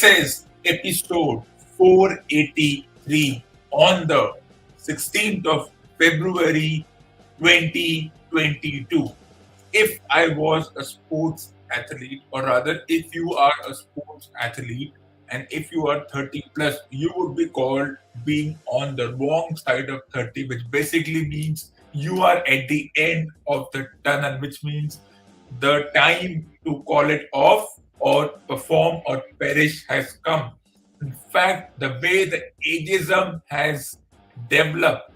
This is episode 483 on the 16th of February 2022. If I was a sports athlete, or rather, if you are a sports athlete, and if you are 30 plus, you would be called being on the wrong side of 30, which basically means you are at the end of the tunnel, which means the time to call it off or perform or perish has come. In fact, the way the ageism has developed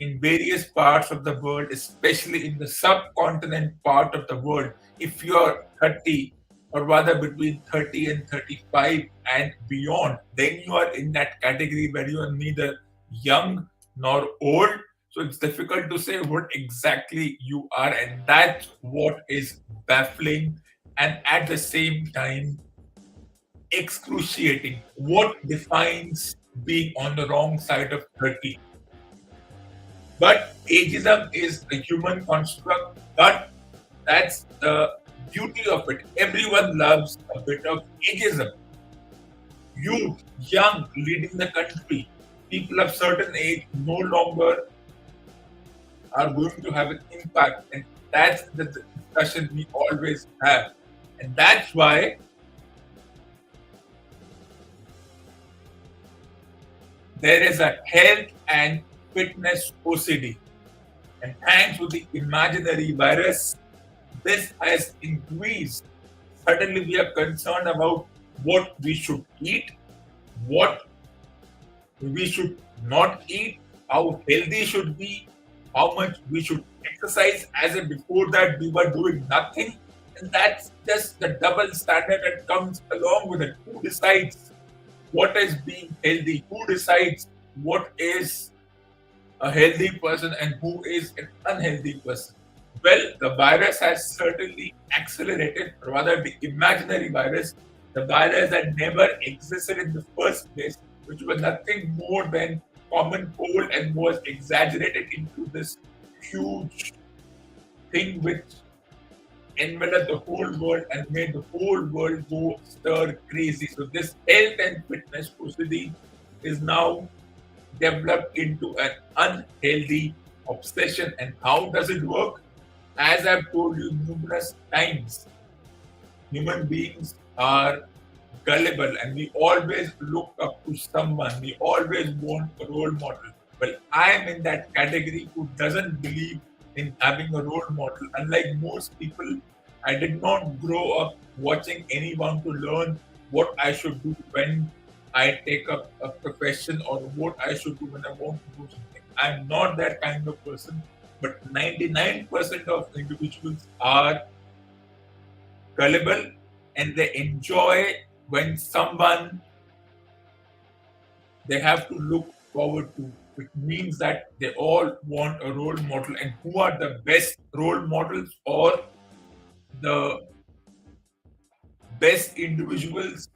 in various parts of the world, especially in the subcontinent part of the world, if you're 30 or rather between 30 and 35 and beyond, then you are in that category where you are neither young nor old. So it's difficult to say what exactly you are, and that's what is baffling and at the same time excruciating. What defines being on the wrong side of 30? But ageism is a human construct, but that's the beauty of it. Everyone loves a bit of ageism. Youth, young, leading the country, people of certain age no longer are going to have an impact. And that's the discussion we always have. And that's why there is a health and fitness OCD. And thanks to the imaginary virus, this has increased. Suddenly, we are concerned about what we should eat, what we should not eat, how healthy should be, how much we should exercise. As if before that, we were doing nothing. And that's just the double standard that comes along with it. Who decides what is being healthy? Who decides what is a healthy person and who is an unhealthy person? Well, the virus has certainly accelerated, or rather, the imaginary virus, the virus that never existed in the first place, which was nothing more than common cold and was exaggerated into this huge thing which enveloped the whole world and made the whole world go stir crazy. So, this health and fitness procedure is now developed into an unhealthy obsession. And how does it work? As I've told you numerous times, human beings are gullible and we always look up to someone. We always want a role model. Well, I am in that category who doesn't believe in having a role model. Unlike most people, I did not grow up watching anyone to learn what I should do when I take up a profession or what I should do when I want to do something. I'm not that kind of person, but 99% of individuals are gullible and they enjoy when someone they have to look forward to. It means that they all want a role model. And who are the best role models or the best individuals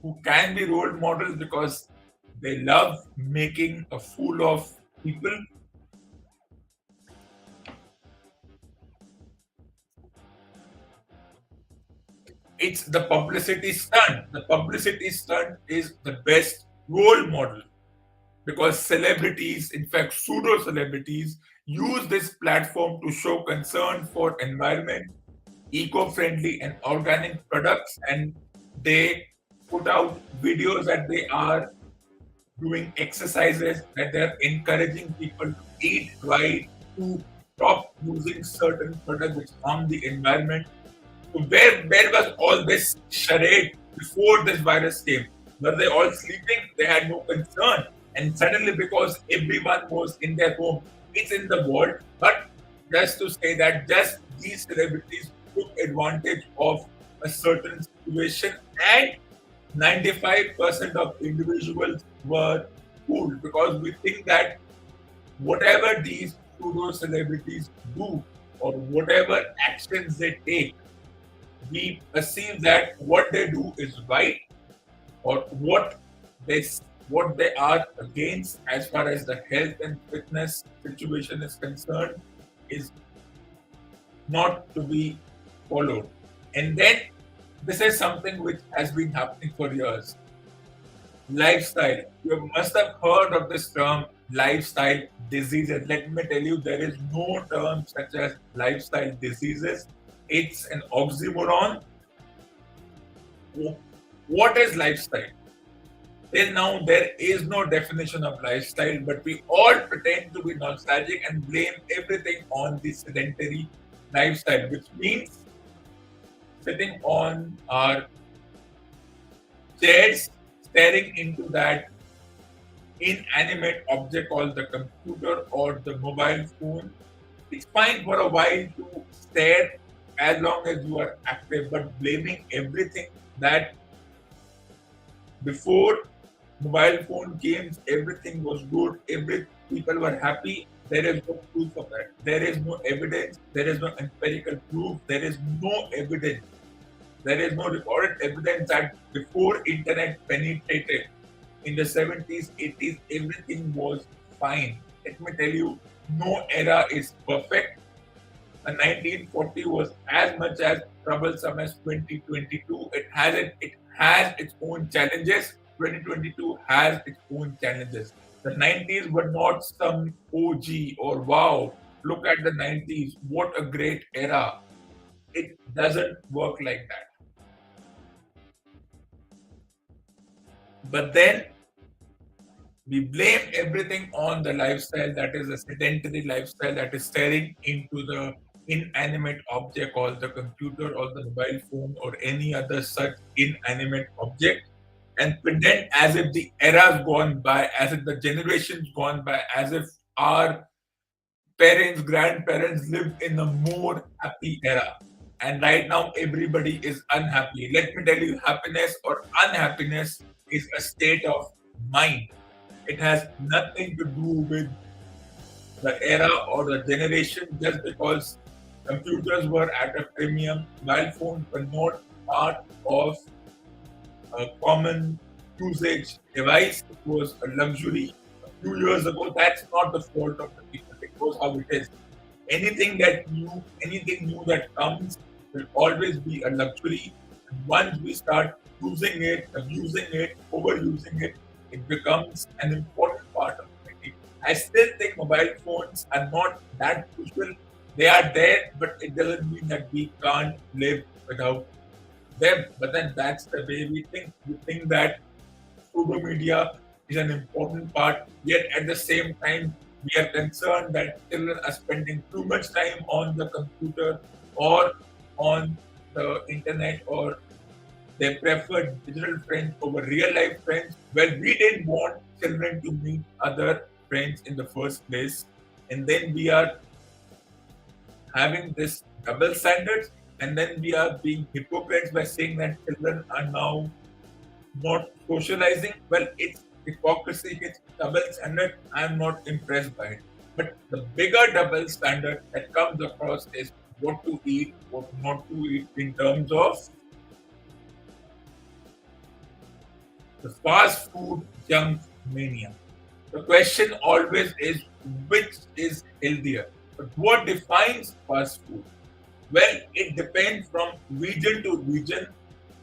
who can be role models because they love making a fool of people? It's the publicity stunt. The publicity stunt is the best role model because celebrities, in fact, pseudo celebrities, use this platform to show concern for environment, eco-friendly and organic products, and they put out videos that they are doing exercises, that they're encouraging people to eat right, to stop using certain products which harm the environment. So where was all this charade before this virus came? Were they all sleeping? They had no concern. And suddenly, because everyone was in their home, it's in the world. But just to say that just these celebrities took advantage of a certain situation, and 95% of individuals were fooled because we think that whatever these pseudo celebrities do or whatever actions they take, we perceive that what they do is right or they what they are against as far as the health and fitness situation is concerned is not to be followed. And then this is something which has been happening for years. Lifestyle. You must have heard of this term lifestyle diseases. Let me tell you, there is no term such as lifestyle diseases. It's an oxymoron. What is lifestyle? Till now, there is no definition of lifestyle, but we all pretend to be nostalgic and blame everything on the sedentary lifestyle, which means sitting on our chairs, staring into that inanimate object called the computer or the mobile phone. It's fine for a while to stare as long as you are active, but blaming everything that before mobile phone games, everything was good, every people were happy. There is no proof of that. There is no evidence. There is no empirical proof. There is no evidence. There is no recorded evidence that before internet penetrated in the 70s, 80s, everything was fine. Let me tell you, no era is perfect. And 1940 was as much as troublesome as 2022. It has its own challenges. 2022 has its own challenges. The 90s were not some OG or wow. Look at the 90s. What a great era. It doesn't work like that. But then we blame everything on the lifestyle that is a sedentary lifestyle that is staring into the inanimate object called the computer or the mobile phone or any other such inanimate object and pretend as if the era's gone by, as if the generations gone by, as if our parents, grandparents lived in a more happy era. And right now, everybody is unhappy. Let me tell you, happiness or unhappiness is a state of mind. It has nothing to do with the era or the generation just because computers were at a premium, mobile phones were not part of a common usage device. It was a luxury a few years ago. That's not the fault of the people. It was how it is. Anything new that comes will always be a luxury. And once we start using it, abusing it, overusing it, it becomes an important part of it. I still think mobile phones are not that crucial. They are there, but it doesn't mean that we can't live without them. But then that's the way we think. We think that social media is an important part, yet at the same time, we are concerned that children are spending too much time on the computer or on the internet or they prefer digital friends over real life friends. Well, we didn't want children to meet other friends in the first place. And then we are having this double standards and then we are being hypocrites by saying that children are now not socializing. Well, it's hypocrisy, it's double standard. I'm not impressed by it. But the bigger double standard that comes across is what to eat, what not to eat in terms of the fast food junk mania. The question always is which is healthier? But what defines fast food? Well, it depends from region to region.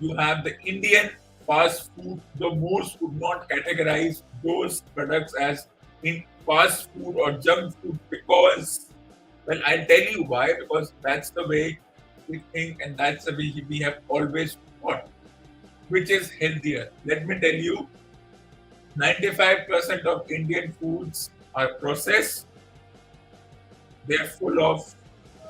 You have the Indian fast food, the most would not categorize those products as in fast food or junk food because, well, I'll tell you why, because that's the way we think and that's the way we have always thought, which is healthier. Let me tell you, 95% of Indian foods are processed. They're full of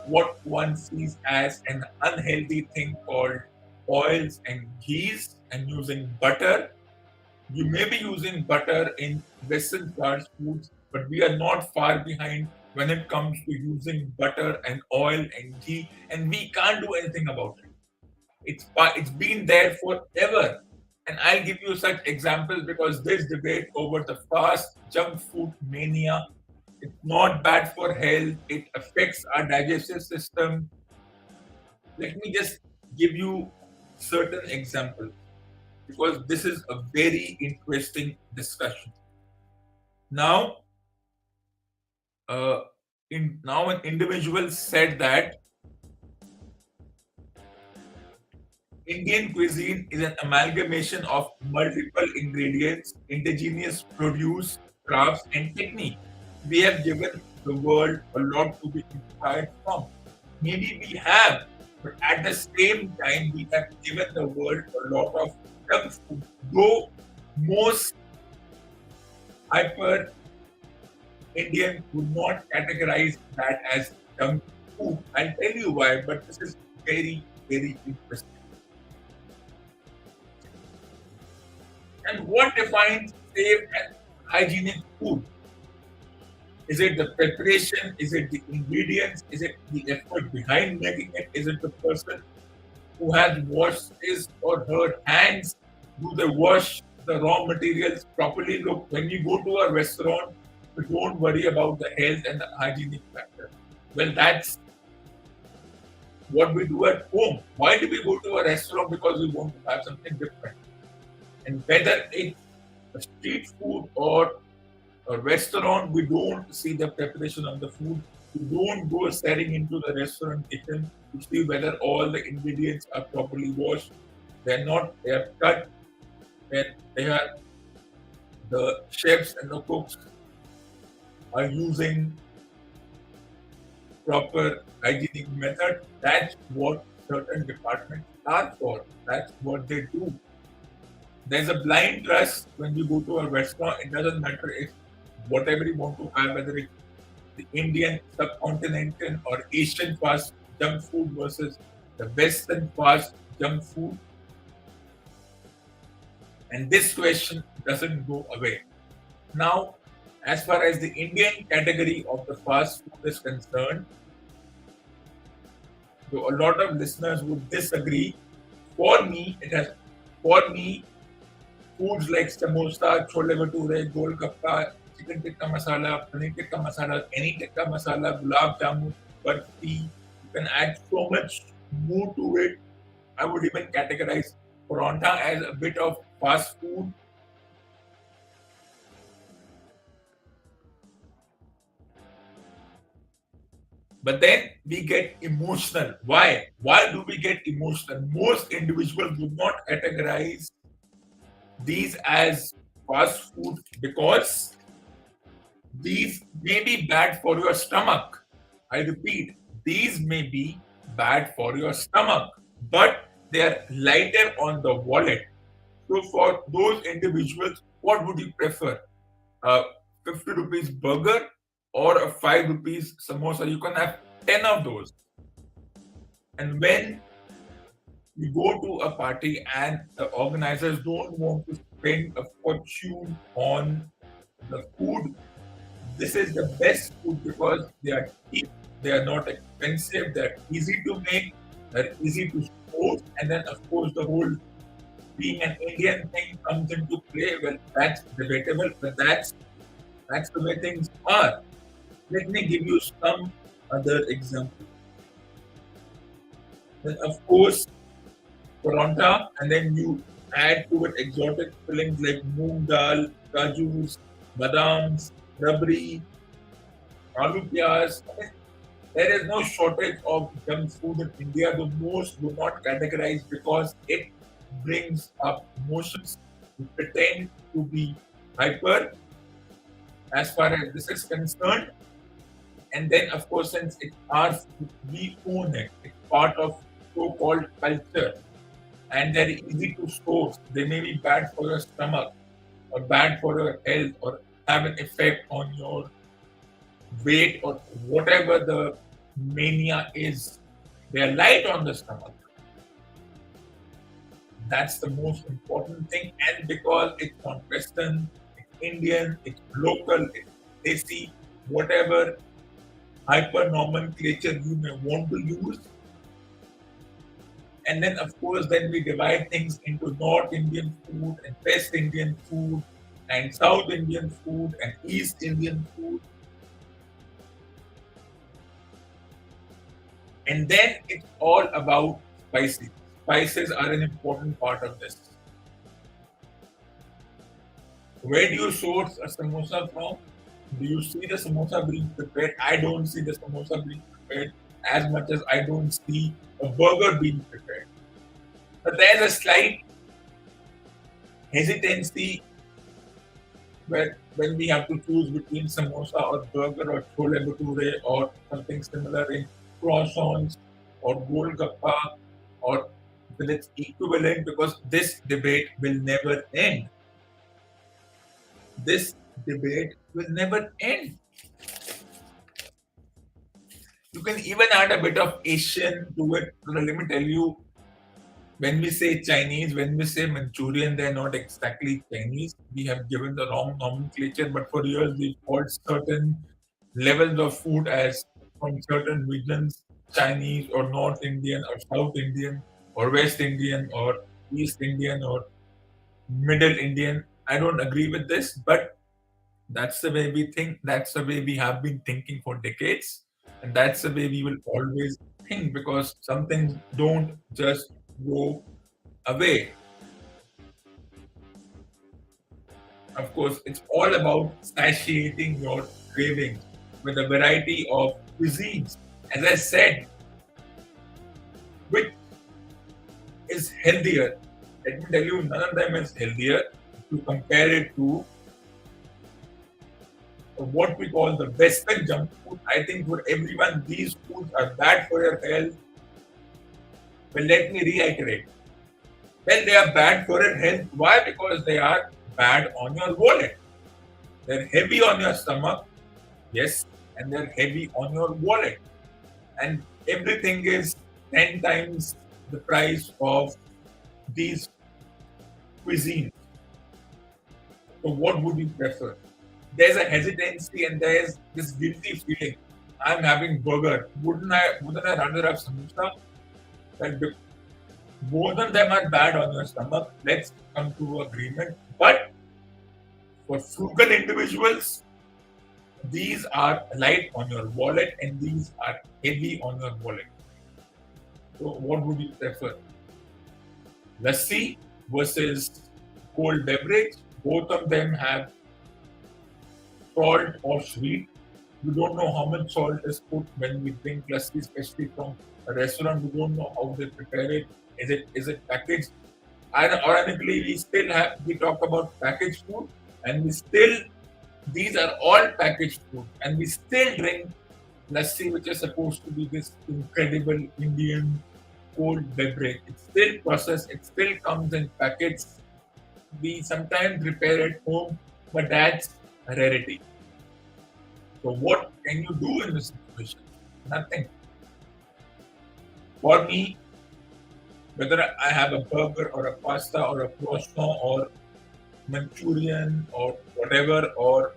what one sees as an unhealthy thing called oils and ghees and using butter. You may be using butter in Western fast foods, but we are not far behind when it comes to using butter and oil and ghee, and we can't do anything about it. It's been there forever. And I'll give you such examples because this debate over the fast junk food mania, it's not bad for health. It affects our digestive system. Let me just give you certain examples because this is a very interesting discussion. Now, uh, an individual said that Indian cuisine is an amalgamation of multiple ingredients, indigenous produce, crafts, and technique. We have given the world a lot to be inspired from. Maybe we have, but at the same time, we have given the world a lot of junk food. Though most hyper Indians would not categorize that as junk food. I'll tell you why, but this is very, very interesting. And what defines safe and hygienic food? Is it the preparation? Is it the ingredients? Is it the effort behind making it? Is it the person who has washed his or her hands? Do they wash the raw materials properly? Look, when you go to a restaurant, we don't worry about the health and the hygienic factor. Well, that's what we do at home. Why do we go to a restaurant? Because we want to have something different. And whether it's a street food or a restaurant, we don't see the preparation of the food. We don't go staring into the restaurant kitchen to see whether all the ingredients are properly washed. They're not, they are cut, they are the chefs and the cooks are using proper hygienic method. That's what certain departments are for. That's what they do. There's a blind trust when you go to a restaurant. It doesn't matter if whatever you want to have, whether it's the Indian, subcontinental, or Asian fast junk food versus the Western fast junk food. And this question doesn't go away. Now, as far as the Indian category of the fast food is concerned, so a lot of listeners would disagree. For me, foods like samosa, chole bhature, golgappa, chicken tikka masala, paneer tikka masala, any tikka masala, gulab jamun, barfi. You can add so much more to it. I would even categorize paratha as a bit of fast food. But then we get emotional. Why? Why do we get emotional? Most individuals do not categorize these as fast food because these may be bad for your stomach. I repeat, these may be bad for your stomach, but they are lighter on the wallet. So, for those individuals, what would you prefer? A 50 rupees burger or a 5 rupees samosa? You can have 10 of those. And when you go to a party and the organizers don't want to spend a fortune on the food, this is the best food because they are cheap, they are not expensive, they're easy to make, they're easy to store, and then of course the whole being an Indian thing comes into play. Well, that's debatable, but that's the way things are. Let me give you some other example. Then of course paratha, and then you add to it exotic fillings like moong dal, kajus, badams, rabri, aloo piyaz. There is no shortage of junk food in India. The most do not categorize because it brings up emotions. We pretend to be hyper as far as this is concerned. And then, of course, since it's our food, we own it. It's part of so-called culture. And they're easy to store. They may be bad for your stomach or bad for your health or have an effect on your weight or whatever the mania is. They are light on the stomach. That's the most important thing. And because it's not Western, it's Indian, it's local, it's desi, whatever hyper nomenclature you may want to use. And then, of course, then we divide things into North Indian food and West Indian food and South Indian food and East Indian food. And then it's all about spices. Spices are an important part of this. Where do you source a samosa from? Do you see the samosa being prepared? I don't see the samosa being prepared as much as I don't see a burger being prepared. But there's a slight hesitancy where when we have to choose between samosa or burger or chole bhature or something similar in croissants or golgappa or with its equivalent, because this debate will never end. This debate will never end. You can even add a bit of Asian to it. Let me tell you, when we say Chinese, when we say Manchurian, they're not exactly Chinese. We have given the wrong nomenclature, but for years we've called certain levels of food as from certain regions Chinese or North Indian or South Indian or West Indian or East Indian or Middle Indian. I don't agree with this, but that's the way we think. That's the way we have been thinking for decades. And that's the way we will always think, because some things don't just go away. Of course, it's all about satiating your cravings with a variety of cuisines. As I said, which is healthier? Let me tell you, none of them is healthier. If you compare it to what we call the Western junk food, I think for everyone, these foods are bad for your health. But let me reiterate. Well, they are bad for your health. Why? Because they are bad on your wallet. They're heavy on your stomach, yes, and they're heavy on your wallet. And everything is 10 times the price of these cuisines. So, what would you prefer? There's a hesitancy and there's this guilty feeling. I'm having burger. Wouldn't I rather have samosa? Well, both of them are bad on your stomach. Let's come to agreement. But for frugal individuals, these are light on your wallet and these are heavy on your wallet. So, what would you prefer? Lassi versus cold beverage. Both of them have salt or sweet. We don't know how much salt is put when we drink lassi, especially from a restaurant. We don't know how they prepare it. Is it packaged? And ironically, we talk about packaged food, and we still these are all packaged food, and we still drink lassi, which is supposed to be this incredible Indian cold beverage. It's still processed. It still comes in packets. We sometimes prepare at home, but that's a rarity. So what can you do in this situation? Nothing. For me, whether I have a burger or a pasta or a croissant or Manchurian or whatever, or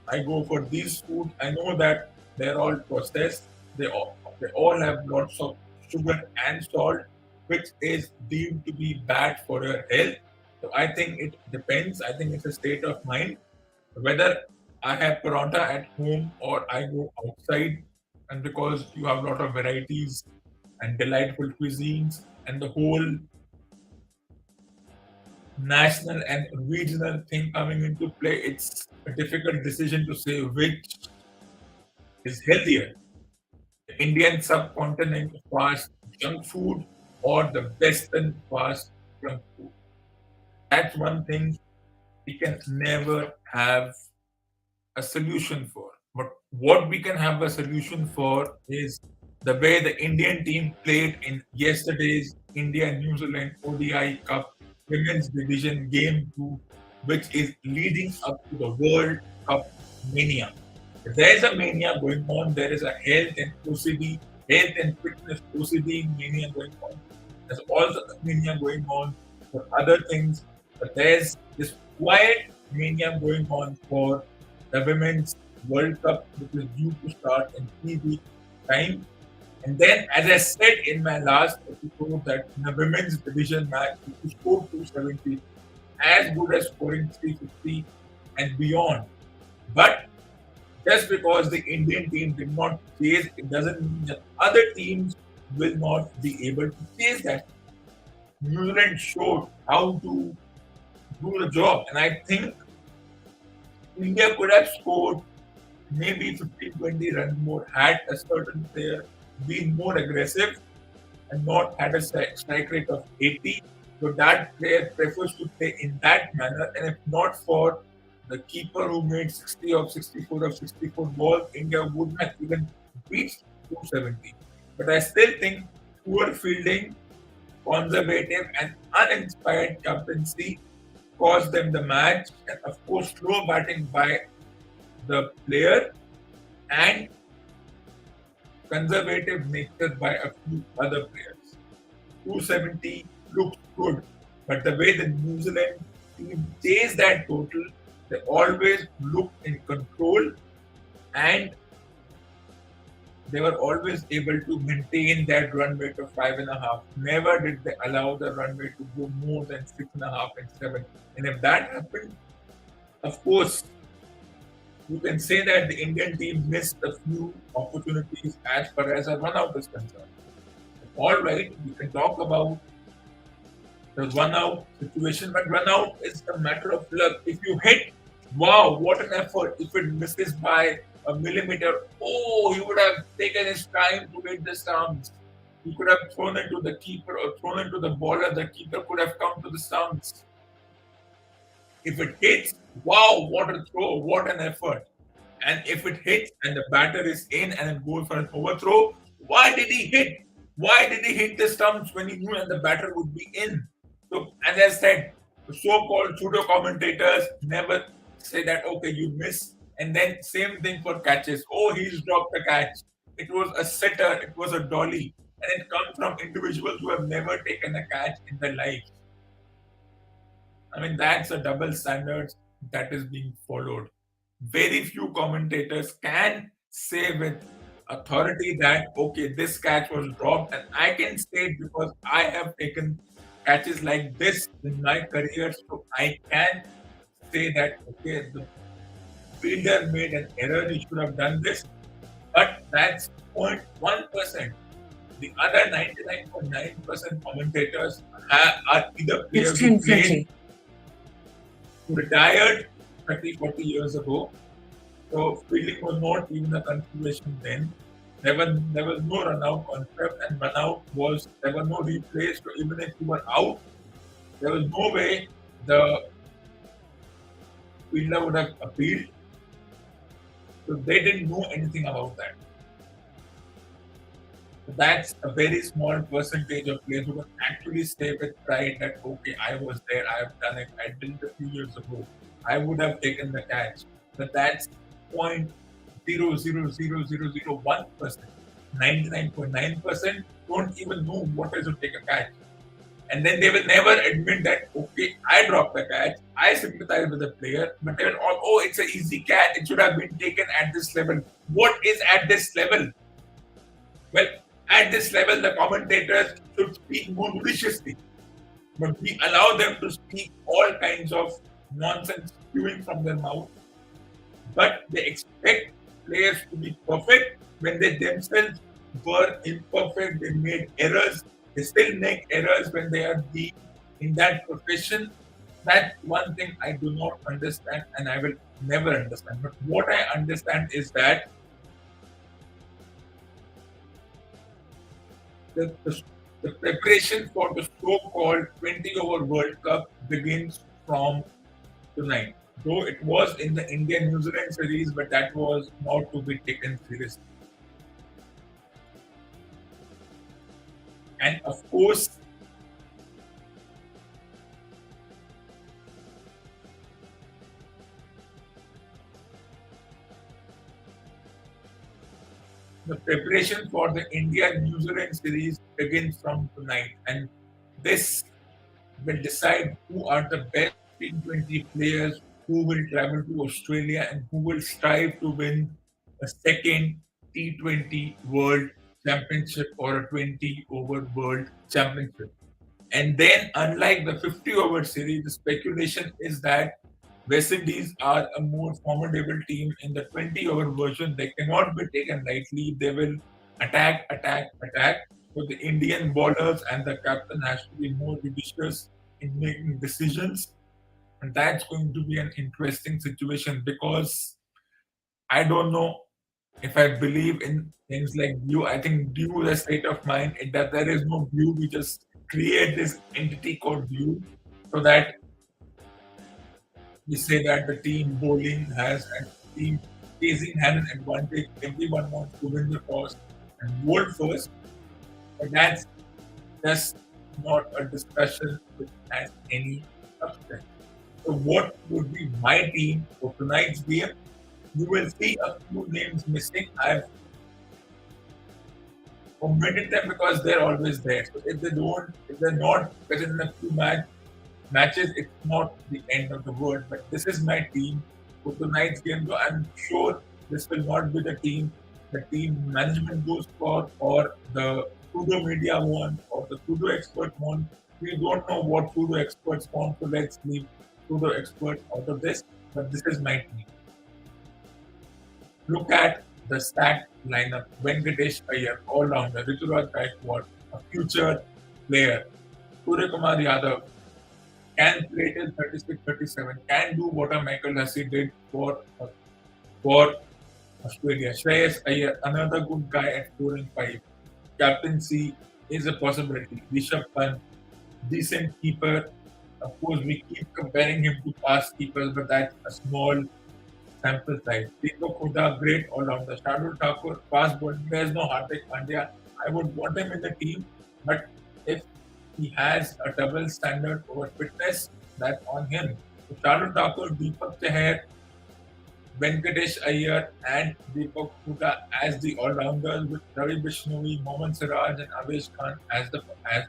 I go for these food, I know that they're all processed. They all have lots of sugar and salt, which is deemed to be bad for your health. So I think it depends. I think it's a state of mind whether I have paratha at home or I go outside, and because you have a lot of varieties and delightful cuisines and the whole national and regional thing coming into play, it's a difficult decision to say which is healthier. The Indian subcontinent fast junk food or the Western fast junk food. That's one thing we can never have a solution for. But what we can have a solution for is the way the Indian team played in yesterday's India New Zealand ODI Cup Women's Division Game 2, which is leading up to the World Cup Mania. If there is a mania going on, there is a health and OCD, health and fitness OCD mania going on. There's also a mania going on for other things, but there's this quiet mania going on for the Women's World Cup, which is due to start in 3 weeks' time. And then, as I said in my last episode, that in the women's division match, if you score 270, as good as scoring 350 and beyond. But just because the Indian team did not chase, it doesn't mean that other teams will not be able to chase that. New Zealand showed how to do the job, and I think India could have scored maybe 15-20 runs more had a certain player been more aggressive. and not had a strike rate of 80. So that player prefers to play in that manner. And if not for the keeper who made 60 of 64 of 64 balls, India would have even reached 270. But I still think poor fielding, conservative, and uninspired captaincy cost them the match. And of course, slow batting by the player and conservative nature by a few other players. 270 looks good, but the way the New Zealand team chased that total, they always looked in control and they were always able to maintain that run rate of 5.5. Never did they allow the run rate to go more than 6.5 and 7. And if that happened, of course, you can say that the Indian team missed a few opportunities as far as a run out is concerned. All right, we can talk about the run out situation, but run out is a matter of luck. If you hit, wow, what an effort. If it misses by a millimeter, oh, he would have taken his time to hit the stumps. He could have thrown it to the keeper or thrown it to the bowler. The keeper could have come to the stumps. If it hits, wow, what a throw, what an effort. And if it hits and the batter is in and it goes for an overthrow, why did he hit? Why did he hit the stumps when he knew that the batter would be in? So, as I said, the so-called pseudo commentators never say that okay, you miss, and then same thing for catches. Oh, he's dropped the catch. It was a sitter, it was a dolly, and it comes from individuals who have never taken a catch in their life. I mean, that's a double standard that is being followed. Very few commentators can say with authority that, okay, this catch was dropped, and I can say it because I have taken catches like this in my career, so I can say that, okay, the fielder made an error, he should have done this, but that's 0.1%. The other 99.9% commentators are either players who played, who retired 30, 40 years ago. So fielding was not even a consideration then. There was no run out concept, and run out was there were no replays. So even if you were out, there was no way the fielder would have appealed. So they didn't know anything about that. So that's a very small percentage of players who can actually say with pride that okay, I was there, I have done it, I did it a few years ago. I would have taken the catch. But that's 0.00001%. 99.9% don't even know what is to take a catch. And then they will never admit that, okay, I dropped the catch, I sympathize with the player, but they will all, oh, it's an easy catch, it should have been taken at this level. What is at this level? Well, at this level, the commentators should speak more maliciously, but we allow them to speak all kinds of nonsense spewing from their mouth. But they expect players to be perfect when they themselves were imperfect. They made errors. They still make errors when they are being in that profession. That's one thing I do not understand and I will never understand. But what I understand is that the preparation for the so-called 20 over World Cup begins from tonight. Though it was in the Indian New Zealand series, but that was not to be taken seriously. And of course, the preparation for the India New Zealand series begins from tonight. And this will decide who are the best T20 players who will travel to Australia and who will strive to win a second T20 World Championship or a 20 over World Championship. And then, unlike the 50 over series, the speculation is that West Indies are a more formidable team in the 20 over version. They cannot be taken lightly. They will attack, attack, attack. So the Indian bowlers and the captain has to be more judicious in making decisions. And that's going to be an interesting situation because I don't know If I believe in things like glue, I think glue is a state of mind. That there is no glue. We just create this entity called glue, so that we say that the team bowling has and team chasing had an advantage. Everyone wants to win the toss and bowl first, but that's just not a discussion which has any substance. So, what would be my team for tonight's game? You will see a few names missing. I've omitted them because they're always there. So if they're not present in a few matches, it's not the end of the world. But this is my team for tonight's game. So I'm sure this will not be the team management goes for, or the pseudo media one, or the pseudo expert one. We don't know what pseudo experts want, so let's leave pseudo experts out of this. But this is my team. Look at the stacked lineup. Venkatesh Iyer, all-rounder. Rituraj Gaikwad, a future player. Surya Kumar Yadav can play till 36, 37. Can do what a Michael Hussey did for Australia. Shreyas Iyer, another good guy at 4 and 5. Captaincy is a possibility. Rishabh Pant, decent keeper. Of course, we keep comparing him to past keepers, but that's a small sample size. Deepak Hooda, great all-rounder. Shardul Thakur, fast bowler. There's no Hardik Pandya. I would want him in the team, but if he has a double standard over fitness, that's on him. So Shardul Thakur, Deepak Chahar, Venkatesh Iyer, and Deepak Hooda as the all-rounders, with Ravi Bishnoi, Mohammad Siraj, and Avesh Khan as the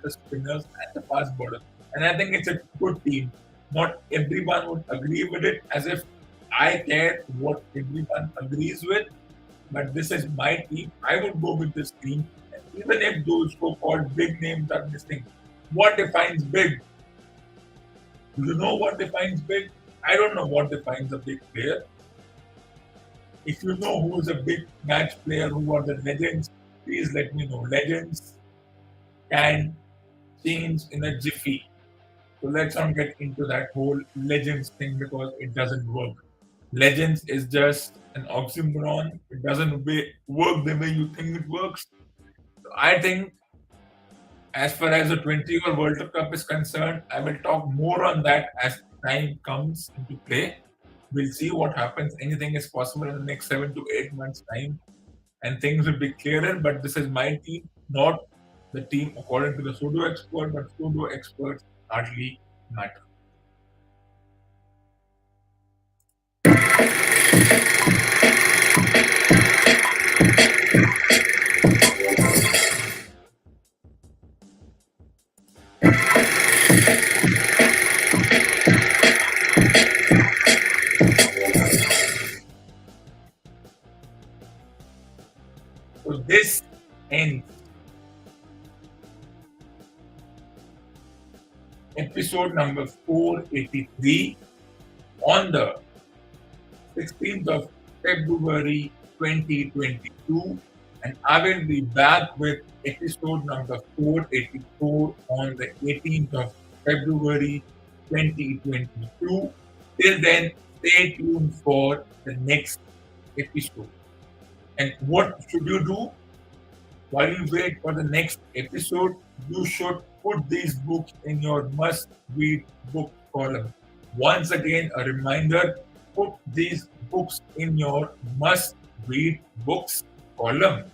spinners and the fast bowlers. And I think it's a good team. Not everyone would agree with it, as if I care what everyone agrees with, but this is my team. I would go with this team, and even if those so-called big names are missing. What defines big? Do you know what defines big? I don't know what defines a big player. If you know who is a big match player, who are the legends, please let me know. Legends can change in a jiffy. So let's not get into that whole legends thing because it doesn't work. Legends is just an oxymoron. It doesn't work the way you think it works. So I think, as far as the 20 year World Cup is concerned, I will talk more on that as time comes into play. We'll see what happens. Anything is possible in the next 7 to 8 months' time, and things will be clearer. But this is my team, not the team according to the pseudo expert, but pseudo experts hardly matter. So this ends episode number 483 on the 16th of February 2022, and I will be back with episode number 484 on the 18th of February 2022. Till then, stay tuned for the next episode. And what should you do while you wait for the next episode? You should put these books in your must read book column. Once again, a reminder, put these books in your must read books column.